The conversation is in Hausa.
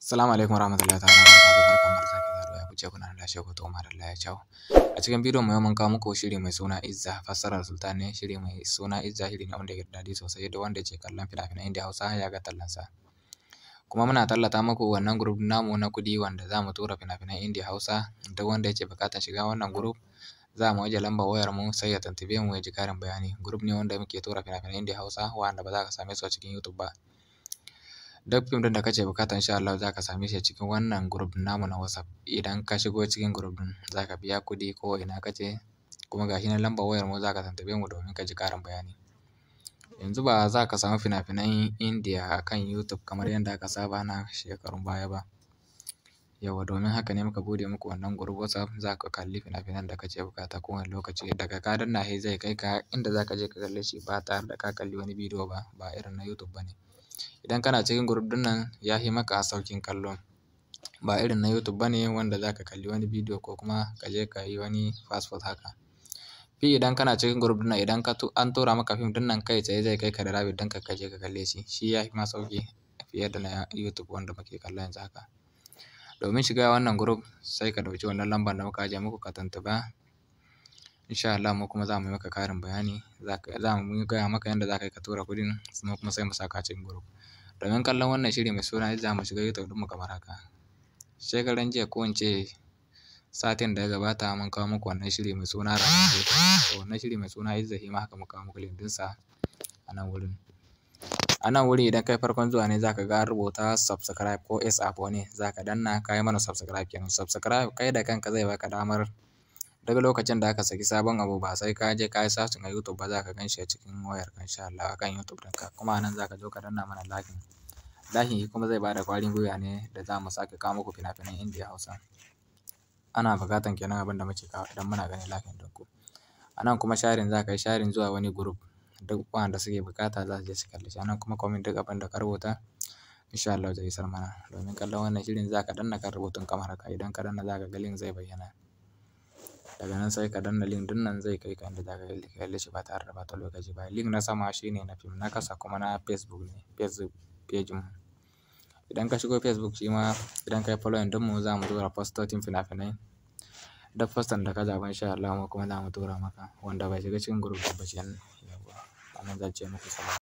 Assalamu alaikum warahmatullahi ta'ala wabarakatuh. Barkanmu da sake saduwa. Ya kuke kuna lafiya ko to madalla ya kyau. A cikin bidiyon mu yau mun kawo muku shiri mai suna Izza, fassarar Sultan ne. Shiri mai suna Izza shiri ne wanda yake da daɗi sosai, duk wanda ke kallon fina-finan Indiya Hausa ya ga tallansa. Kuma muna tallata muku wannan group namu na kuɗi wanda za mu tura fina-finan Indiya Hausa. Duk wanda yake buƙatar shiga wannan group za mu ajiye lambar wayar mu sai ya tuntube mu ya ji ƙarin bayani. Group ne wanda muke tura fina-finan Indiya Hausa wanda ba za ka same su a cikin YouTube ba. Duk fim ɗin da kace buƙata insha Allah za ka same shi a cikin wannan group namu na WhatsApp. Idan ka shigo cikin group ɗin za ka biya kuɗi ko ina kace, kuma ga shi nan lambar wayar mu za ka tuntube mu domin ka ji ƙarin bayani. Yanzu ba za ka samu fina-finan Indiya a kan YouTube kamar yadda aka saba na shekarun baya ba. Yauwa domin haka ne muka buɗe muku wannan group WhatsApp, za ka kalli fina-finan da kace buƙata kowane lokaci. Daga ka danna shi zai kai ka inda za ka je ka kalle shi ba tare da ka kalli wani bidiyo ba, ba irin na YouTube ba ne. Idan kana cikin group ɗin nan ya fi maka sauƙin kallo, ba irin na YouTube ba ne wanda za ka kalli wani bidiyo ko kuma ka je ka yi wani fast forward haka. Idan kana cikin group ɗin nan idan an tura maka fim ɗin nan kai tsaye zai kai ka da rabbit ɗinka ka je ka kalle shi. Shi ya fi ma sauƙi fiye da na YouTube wanda muke kallo yanzu haka. Domin shiga wannan group sai ka ɗauki wannan lambar da muka ajiye muku ka tuntuɓa. Insha Allah mu kuma za mu yi maka ƙarin bayani. Za mu gaya maka yadda za ka yi ka tura kuɗin kuma sai mu saka cikin group. Domin kallon wannan shiri mai suna Izza mu shiga YouTube ɗinmu kamar haka. Shekaran jiya ko in ce satin da ya gabata mun kawo muku wannan shiri mai suna Ramadan. To wannan shiri mai suna Izza shi ma haka muka kawo muku link ɗinsa a nan wurin. A nan wuri idan kai farkon zuwa ne za ka ga rubuta subscribe ko S app ne, za ka danna ka yi mana subscribe kenan. Subscribe kai da kanka zai baka damar daga lokacin da aka saki sabon abu ba sai ka je ka yi searching a YouTube ba, za ka gan shi a cikin wayarka insha Allah a kan YouTube ɗinka. Kuma nan za ka zo ka danna mana like. Like shi kuma zai bada ƙwarin gwiwa ne da za mu sake kawo muku fina-finan Indiya Hausa. Ana buƙatan kenan abin da muke kawo idan muna ganin like ɗin ku. A nan kuma sharing za ka yi sharing zuwa wani group. Duk wanda suke buƙata za su je su kalle shi. A nan kuma comment duk abin da ka rubuta insha Allah zai isar mana. Domin kallon wannan shirin za ka danna kan rubutun kamar haka. Idan ka danna za ka ga link zai bayyana. Daga nan sai ka danna link ɗin nan zai kai ka inda za ka kalle shi ba tare da ɓata lokaci ba. Link na sama shine na fim, na ƙasa kuma na Facebook ne, Facebook page mu. Idan ka shigo Facebook shi ma idan ka yi following ɗinmu za mu tura postotin fina-finai. Duk postan da ka zaɓa insha Allah mu kuma za mu tura maka. Wanda bai shiga cikin group ba shi ne. Yauwa. Wannan zan ce muku salam.